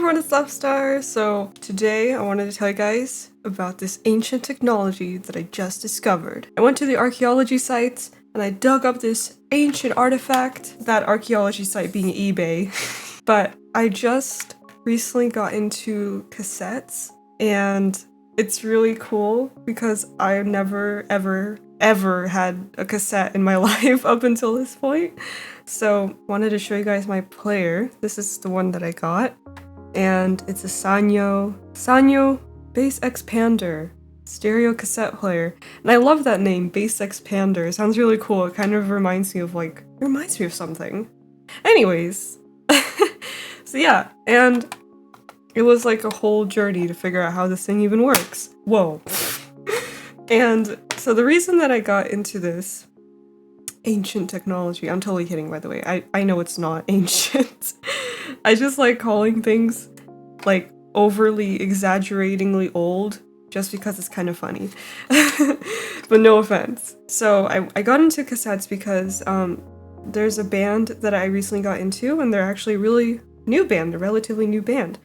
everyone, it's Star. So today I wanted to tell you guys about this ancient technology that I just discovered. I went to the archaeology sites and I dug up this ancient artifact, that archaeology site being eBay. But I just recently got into cassettes and it's really cool because I've never ever had a cassette in my life up until this point. So wanted to show you guys my player. This is the one that I got. And it's a Sanyo Bass Expander stereo cassette player. And I love that name, Bass Expander. It sounds really cool. It kind of reminds me of something. Anyways. So yeah, and it was like a whole journey to figure out how this thing even works. Whoa. And so the reason that I got into this ancient technology, I'm totally kidding by the way, I know it's not ancient. I just like calling things like overly exaggeratingly old just because it's kind of funny. But no offense. So I got into cassettes because there's a band that I recently got into and they're actually a really new band, a relatively new band.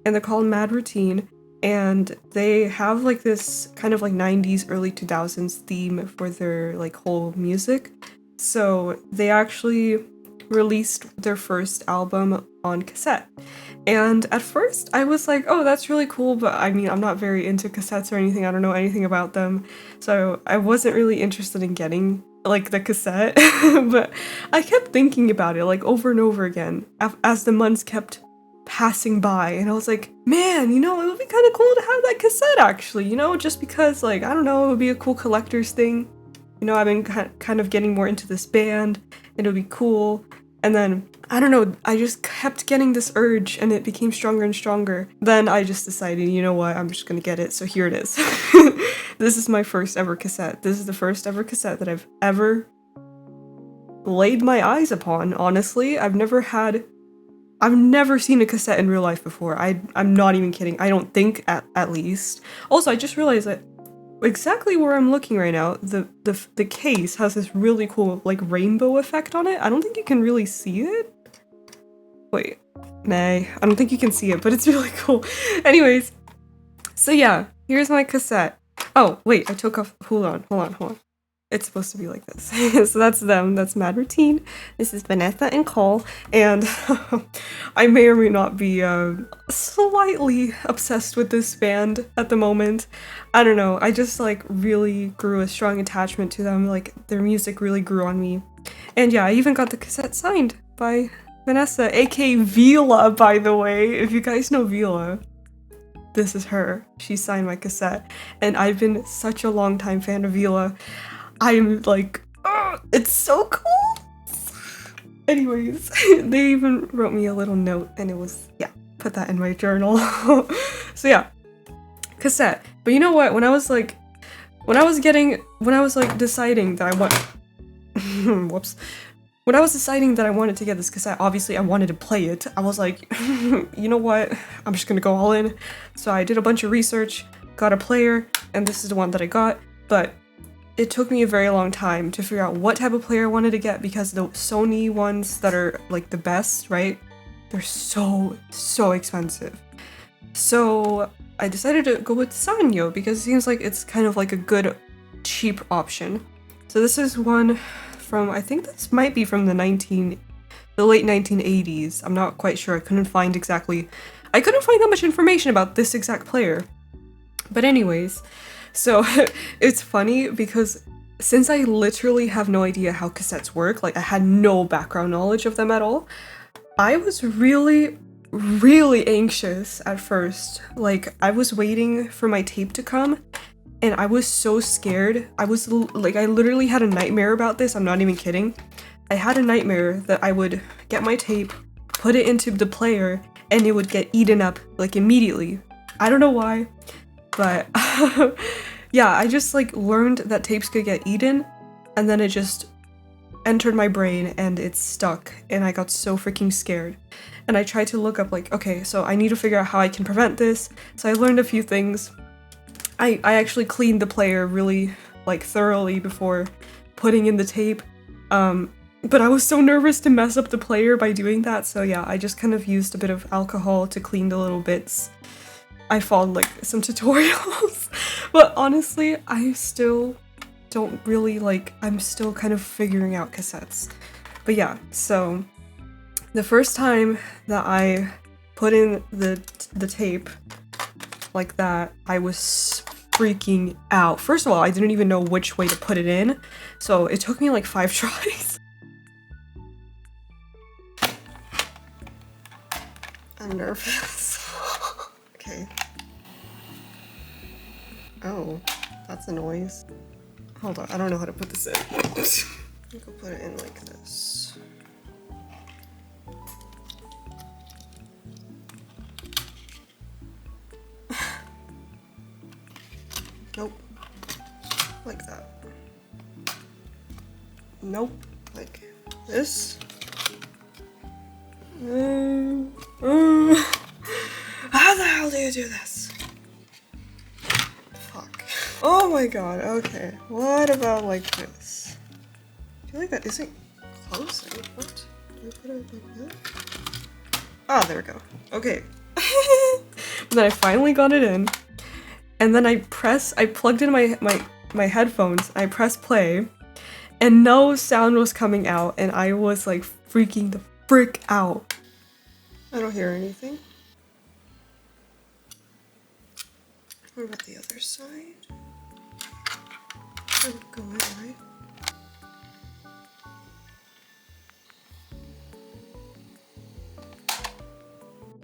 And they're called Mad Routine. And they have like this kind of like 90s, early 2000s theme for their like whole music. So they actually released their first album on cassette. And at first I was like, oh, that's really cool, but I mean, I'm not very into cassettes or anything. I don't know anything about them. So I wasn't really interested in getting like the cassette, but I kept thinking about it like over and over again as the months kept passing by, and I was like, man, you know, it would be kind of cool to have that cassette actually, you know, just because like, I don't know, it would be a cool collector's thing. You know, I've been kind of getting more into this band, and it would be cool. And then, I don't know, I just kept getting this urge, and it became stronger and stronger. Then I just decided, you know what, I'm just gonna get it, so here it is. This is my first ever cassette. This is the first ever cassette that I've ever laid my eyes upon, honestly. I've never seen a cassette in real life before. I'm not even kidding. I don't think, at least. Also, I just realized that exactly where I'm looking right now, the case has this really cool like rainbow effect on it. I don't think you can really see it. Wait, I don't think you can see it, but it's really cool. Anyways, so yeah, here's my cassette. Oh, wait, I took off, hold on. It's supposed to be like this. So that's them, that's Mad Routine. This is Vanessa and Cole, and I may or may not be slightly obsessed with this band at the moment. I don't know, I just like really grew a strong attachment to them, like their music really grew on me. And yeah, I even got the cassette signed by Vanessa, aka Vila, by the way. If you guys know Vila, this is her. She signed my cassette, and I've been such a long time fan of Vila. I'm like, oh, it's so cool. Anyways, they even wrote me a little note, and it was, yeah, put that in my journal. So yeah, cassette. But you know what? When I was deciding that I want, whoops. When I was deciding that I wanted to get this cassette, obviously I wanted to play it. I was like, you know what? I'm just gonna go all in. So I did a bunch of research, got a player, and this is the one that I got. But it took me a very long time to figure out what type of player I wanted to get because the Sony ones that are like the best, right? They're so expensive. So I decided to go with Sanyo because it seems like it's kind of like a good, cheap option. So this is one from, I think this might be from the late 1980s. I'm not quite sure. I couldn't find that much information about this exact player. But anyways, so it's funny because since I literally have no idea how cassettes work, like I had no background knowledge of them at all, I was really anxious at first. Like I was waiting for my tape to come and I was so scared. I literally had a nightmare about this. I'm not even kidding. I had a nightmare that I would get my tape, put it into the player, and it would get eaten up like immediately. I don't know why, but yeah, I just like learned that tapes could get eaten, and then it just entered my brain and it stuck, and I got so freaking scared. And I tried to look up like, okay, so I need to figure out how I can prevent this. So I learned a few things. I actually cleaned the player really like thoroughly before putting in the tape. But I was so nervous to mess up the player by doing that, so yeah, I just kind of used a bit of alcohol to clean the little bits. I followed like some tutorials, but honestly, I still don't really like, I'm still kind of figuring out cassettes. But yeah, so the first time that I put in the tape like that, I was freaking out. First of all, I didn't even know which way to put it in, so it took me like 5 tries. I'm nervous. Okay. Oh, that's a noise. Hold on, I don't know how to put this in. I can put it in like this. Nope. Like that. Nope. Like this. How the hell do you do this? Fuck. Oh my god, okay. What about like this? I feel like that isn't close. What? Do I put it like that? Ah, there we go. Okay. Then I finally got it in. And then I plugged in my headphones, I pressed play, and no sound was coming out, and I was like freaking the frick out. I don't hear anything. What about the other side? That would go in, right?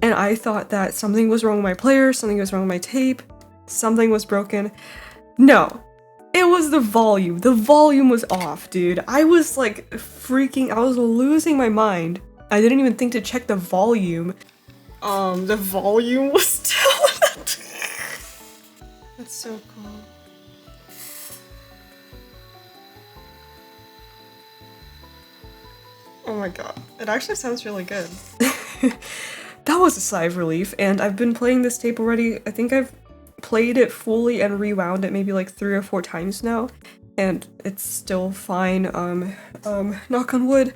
And I thought that something was wrong with my player, something was wrong with my tape, something was broken. No, it was the volume. The volume was off, dude. I was like freaking, I was losing my mind. I didn't even think to check the volume. The volume was still That's so cool. Oh my god, it actually sounds really good. That was a sigh of relief, and I've been playing this tape already. I think I've played it fully and rewound it maybe like 3 or 4 times now, and it's still fine. Knock on wood.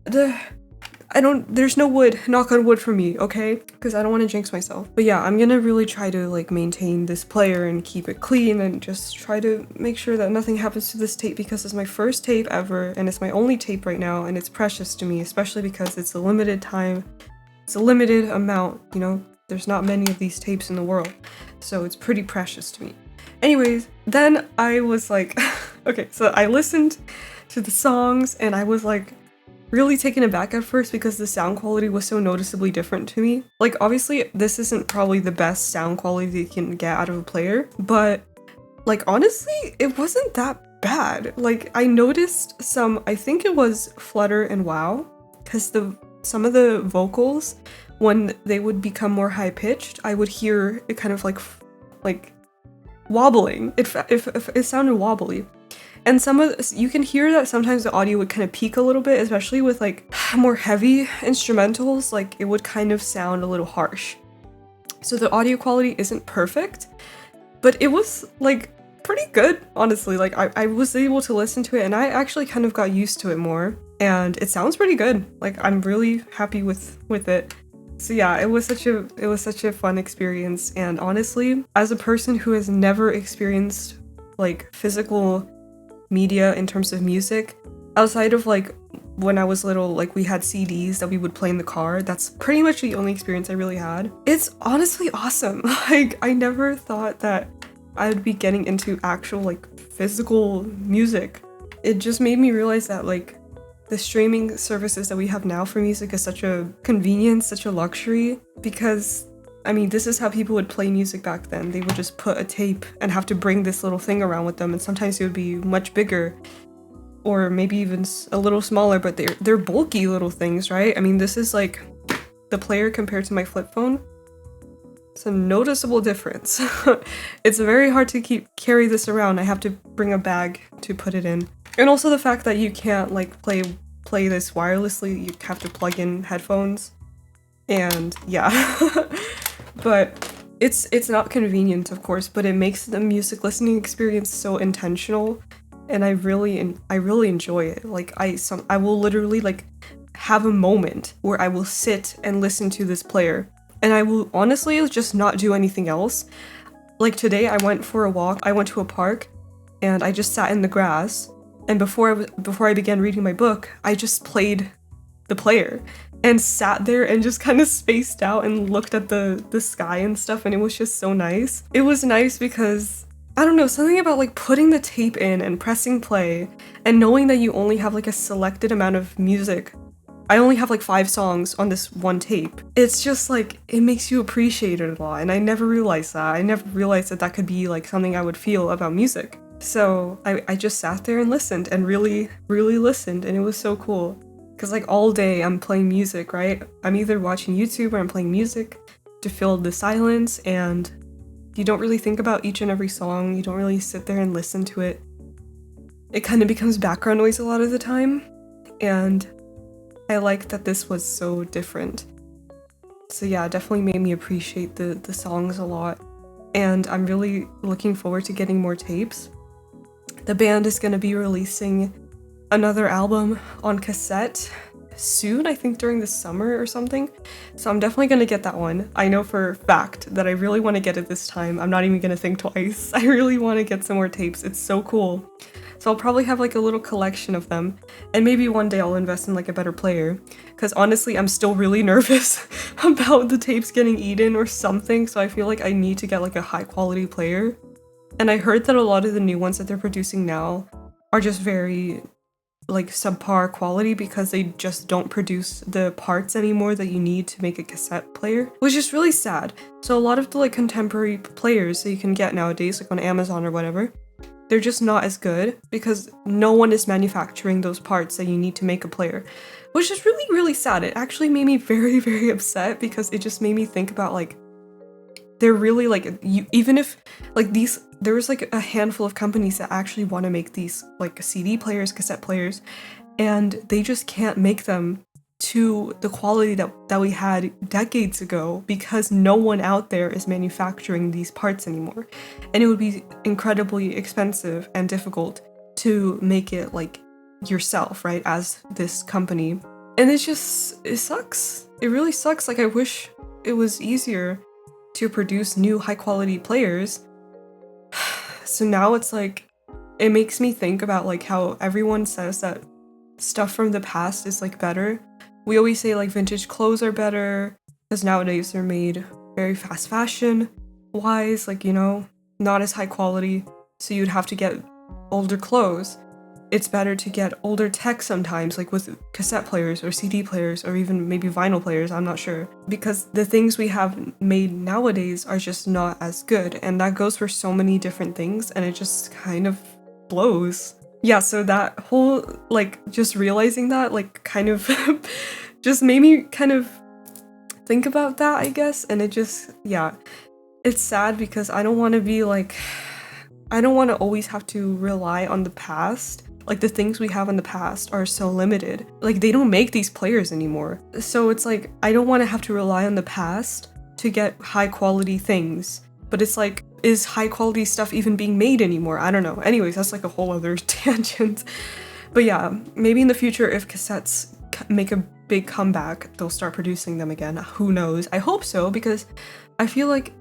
There's no wood, knock on wood for me, okay? Because I don't want to jinx myself. But yeah, I'm gonna really try to like maintain this player and keep it clean and just try to make sure that nothing happens to this tape, because it's my first tape ever and it's my only tape right now, and it's precious to me, especially because it's a limited time. It's a limited amount, you know? There's not many of these tapes in the world, so it's pretty precious to me. Anyways, then I was like, okay, so I listened to the songs and I was like really taken aback at first because the sound quality was so noticeably different to me. Like, obviously, this isn't probably the best sound quality that you can get out of a player, but like, honestly, it wasn't that bad. Like, I noticed some, I think it was flutter and wow, because some of the vocals, when they would become more high-pitched, I would hear it kind of like wobbling. It sounded wobbly. And you can hear that sometimes the audio would kind of peak a little bit, especially with like more heavy instrumentals, like it would kind of sound a little harsh. So the audio quality isn't perfect, but it was like pretty good, honestly. Like I was able to listen to it and I actually kind of got used to it more, and it sounds pretty good. Like, I'm really happy with it. So yeah, it was such a fun experience, and honestly, as a person who has never experienced like physical media in terms of music, outside of like when I was little, like we had CDs that we would play in the car, that's pretty much the only experience I really had. It's honestly awesome. Like, I never thought that I would be getting into actual like physical music. It just made me realize that like the streaming services that we have now for music is such a convenience, such a luxury, because I mean, this is how people would play music back then. They would just put a tape and have to bring this little thing around with them, and sometimes it would be much bigger or maybe even a little smaller, but they're bulky little things, right? I mean, this is like the player compared to my flip phone. It's a noticeable difference. It's very hard to carry this around. I have to bring a bag to put it in. And also the fact that you can't like play this wirelessly, you have to plug in headphones. And yeah. But it's not convenient, of course, but it makes the music listening experience so intentional and I really enjoy it. Like I will literally like have a moment where I will sit and listen to this player, and I will honestly just not do anything else. Like today I went for a walk, I went to a park, and I just sat in the grass, and before I began reading my book, I just played the player and sat there and just kind of spaced out and looked at the sky and stuff, and it was just so nice. It was nice because I don't know, something about like putting the tape in and pressing play and knowing that you only have like a selected amount of music. I only have like 5 songs on this one tape. It's just like, it makes you appreciate it a lot, and I never realized that. I never realized that that could be like something I would feel about music. So I just sat there and listened and really listened, and it was so cool. Because like all day I'm playing music, right? I'm either watching YouTube or I'm playing music to fill the silence, and you don't really think about each and every song. You don't really sit there and listen to it. It kind of becomes background noise a lot of the time, and I like that this was so different. So yeah, it definitely made me appreciate the songs a lot, and I'm really looking forward to getting more tapes. The band is going to be releasing another album on cassette soon, I think during the summer or something. So I'm definitely gonna get that one. I know for a fact that I really want to get it this time. I'm not even gonna think twice. I really want to get some more tapes. It's so cool. So I'll probably have like a little collection of them, and maybe one day I'll invest in like a better player, because honestly I'm still really nervous about the tapes getting eaten or something, so I feel like I need to get like a high quality player. And I heard that a lot of the new ones that they're producing now are just very like subpar quality because they just don't produce the parts anymore that you need to make a cassette player, which is really sad. So a lot of the like contemporary players that you can get nowadays, like on Amazon or whatever, they're just not as good because no one is manufacturing those parts that you need to make a player, which is really sad. It actually made me very upset because it just made me think about like, they're really like, you, even if like these, there was like a handful of companies that actually want to make these like CD players, cassette players, and they just can't make them to the quality that we had decades ago because no one out there is manufacturing these parts anymore. And it would be incredibly expensive and difficult to make it like yourself, right, as this company. And it sucks. It really sucks. Like I wish it was easier to produce new high quality players. So now it's like, it makes me think about like how everyone says that stuff from the past is like better. We always say like vintage clothes are better because nowadays they're made very fast fashion wise, like, you know, not as high quality, so you'd have to get older clothes. It's better to get older tech sometimes, like with cassette players or CD players or even maybe vinyl players, I'm not sure. Because the things we have made nowadays are just not as good, and that goes for so many different things, and it just kind of blows. Yeah, so that whole, like, just realizing that, like, kind of just made me kind of think about that, I guess, and it just, yeah. It's sad because I don't want to be like, I don't want to always have to rely on the past. Like, the things we have in the past are so limited. Like, they don't make these players anymore. So it's like, I don't want to have to rely on the past to get high quality things. But it's like, is high quality stuff even being made anymore? I don't know. Anyways, that's like a whole other tangent. But yeah, maybe in the future if cassettes make a big comeback, they'll start producing them again. Who knows? I hope so, because I feel like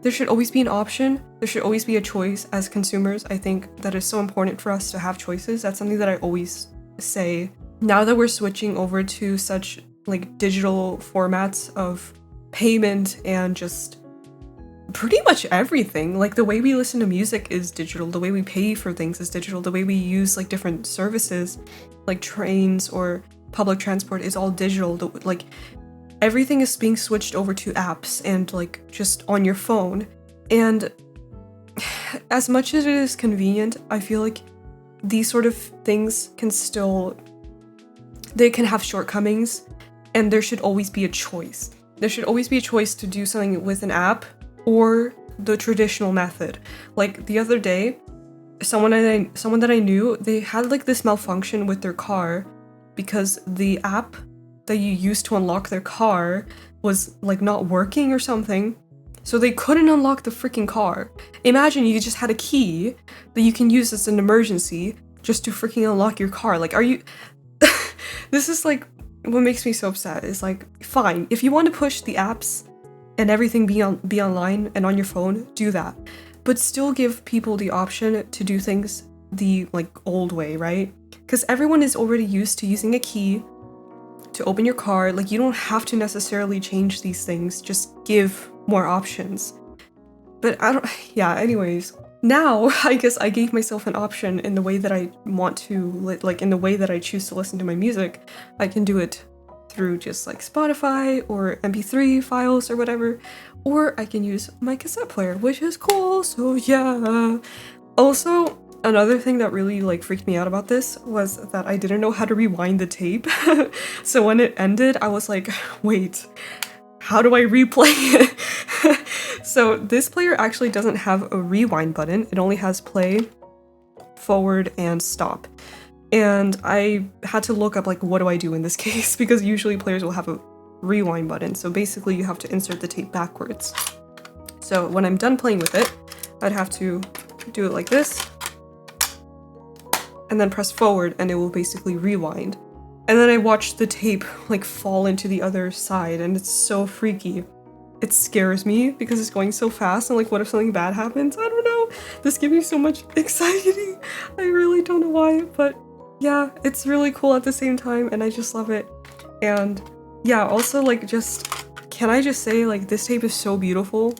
there should always be an option. There should always be a choice as consumers. I think that is so important for us to have choices. That's something that I always say. Now that we're switching over to such like digital formats of payment and just pretty much everything, like the way we listen to music is digital, the way we pay for things is digital, the way we use like different services like trains or public transport is all digital. Like everything is being switched over to apps and like just on your phone. And as much as it is convenient, I feel like these sort of things can still, they can have shortcomings, and there should always be a choice. There should always be a choice to do something with an app or the traditional method. Like the other day, someone that I knew, they had like this malfunction with their car because the app that you use to unlock their car was like not working or something, So they couldn't unlock the freaking car. Imagine you just had a key that you can use as an emergency just to freaking unlock your car. Like, are you... This is like, what makes me so upset is like, fine, if you want to push the apps and everything be online and on your phone, do that. But still give people the option to do things the like old way, right? Because everyone is already used to using a key to open your car. Like, you don't have to necessarily change these things, just give more options. But I don't, yeah, anyways. Now, I guess I gave myself an option in the way that I want to, like in the way that I choose to listen to my music. I can do it through just like Spotify or MP3 files or whatever, or I can use my cassette player, which is cool, so yeah. Also, another thing that really like freaked me out about this was that I didn't know how to rewind the tape. So when it ended, I was like, wait, how do I replay it? So this player actually doesn't have a rewind button. It only has play, forward, and stop. And I had to look up like, what do I do in this case? Because usually players will have a rewind button. So basically you have to insert the tape backwards. So when I'm done playing with it, I'd have to do it like this and then press forward and it will basically rewind. And then I watched the tape like fall into the other side and it's so freaky. It scares me because it's going so fast and like, what if something bad happens? I don't know. This gives me so much anxiety. I really don't know why, but yeah, it's really cool at the same time and I just love it. And yeah, also like just, can I just say like this tape is so beautiful?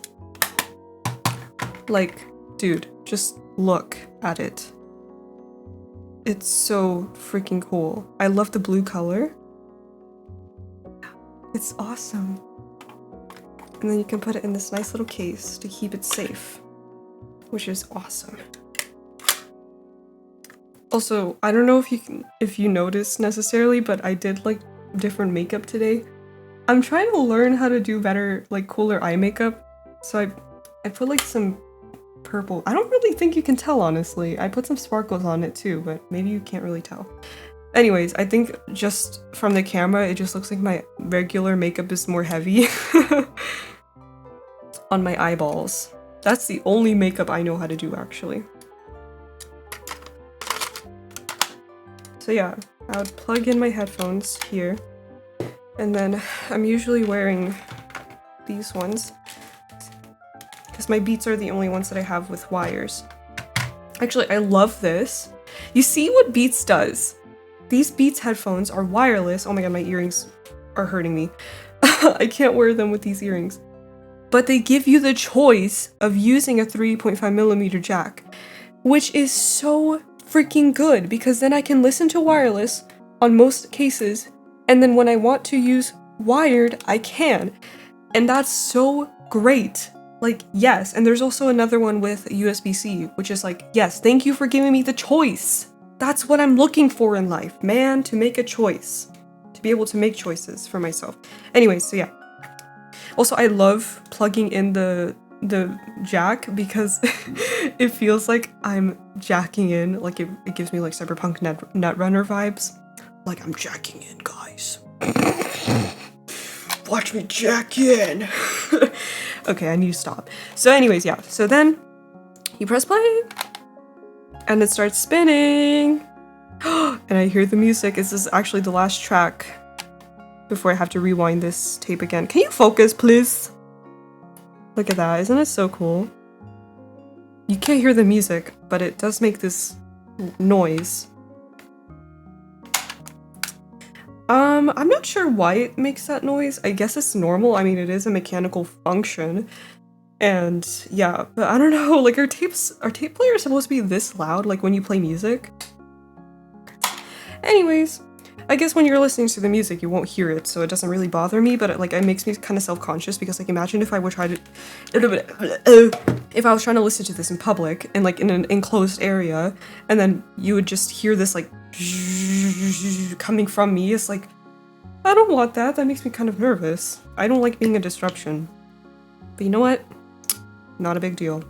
Like, dude, just look at it. It's so freaking cool. I love the blue color. It's awesome. And then you can put it in this nice little case to keep it safe, which is awesome. Also, I don't know if you noticed necessarily, but I did like different makeup today. I'm trying to learn how to do better, like cooler eye makeup. So I put like some purple. I don't really think you can tell, honestly. I put some sparkles on it too, but maybe you can't really tell. Anyways, I think just from the camera, it just looks like my regular makeup is more heavy on my eyeballs. That's the only makeup I know how to do, actually. So yeah, I would plug in my headphones here, and then I'm usually wearing these ones because my Beats are the only ones that I have with wires. Actually, I love this. You see what Beats does? These Beats headphones are wireless. Oh my god, my earrings are hurting me. I can't wear them with these earrings. But they give you the choice of using a 3.5mm jack, which is so freaking good because then I can listen to wireless on most cases, and then when I want to use wired, I can. And that's so great. Like, yes, and there's also another one with USB-C, which is like, yes, thank you for giving me the choice. That's what I'm looking for in life, man, to make a choice. To be able to make choices for myself. Anyways, so yeah. Also, I love plugging in the jack because it feels like I'm jacking in. Like, it gives me like Cyberpunk Netrunner vibes. Like, I'm jacking in, guys. Watch me jack in. Okay, I need to stop. So anyways, yeah. So then you press play. And it starts spinning, and I hear the music. This is actually the last track before I have to rewind this tape again. Can you focus, please? Look at that, isn't it so cool? You can't hear the music, but it does make this noise. I'm not sure why it makes that noise. I guess it's normal. I mean, it is a mechanical function. And yeah, but I don't know, like, are tape players supposed to be this loud, like when you play music? Anyways, I guess when you're listening to the music, you won't hear it, so it doesn't really bother me, but it makes me kind of self-conscious because, like, imagine if I were trying to, if I was trying to listen to this in public and like in an enclosed area, and then you would just hear this like coming from me. It's like, I don't want that. That makes me kind of nervous. I don't like being a disruption. But you know what? Not a big deal.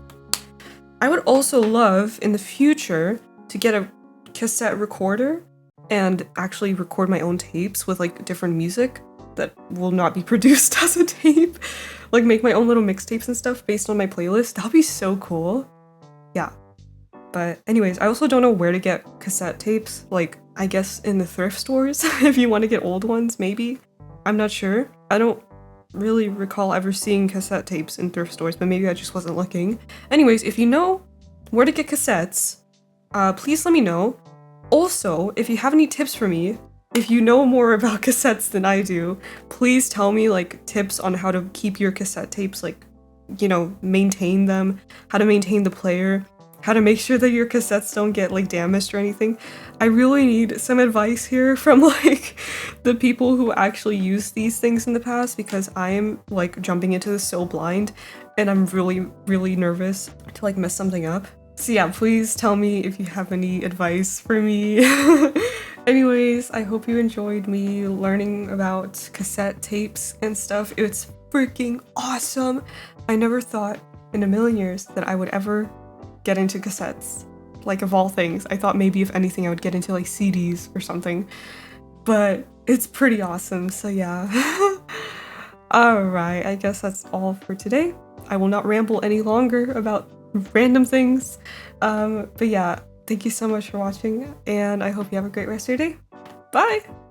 I would also love in the future to get a cassette recorder and actually record my own tapes with like different music. that will not be produced as a tape. Like make my own little mixtapes and stuff based on my playlist. That'll be so cool. Yeah. But anyways, I also don't know where to get cassette tapes. Like, I guess in the thrift stores if you want to get old ones, maybe. I'm not sure. I don't really recall ever seeing cassette tapes in thrift stores, but maybe I just wasn't looking. Anyways, if you know where to get cassettes, please let me know. Also, if you have any tips for me, if you know more about cassettes than I do, please tell me like tips on how to keep your cassette tapes, like, you know, maintain them, how to maintain the player, how to make sure that your cassettes don't get like damaged or anything. I really need some advice here from like the people who actually used these things in the past, because I am like jumping into this so blind and I'm really nervous to like mess something up. So yeah, please tell me if you have any advice for me. Anyways, I hope you enjoyed me learning about cassette tapes and stuff. It's freaking awesome. I never thought in a million years that I would ever get into cassettes. Like, of all things, I thought maybe if anything I would get into like CDs or something, but it's pretty awesome. So yeah. Alright, I guess that's all for today. I will not ramble any longer about random things, but yeah, thank you so much for watching, and I hope you have a great rest of your day. Bye!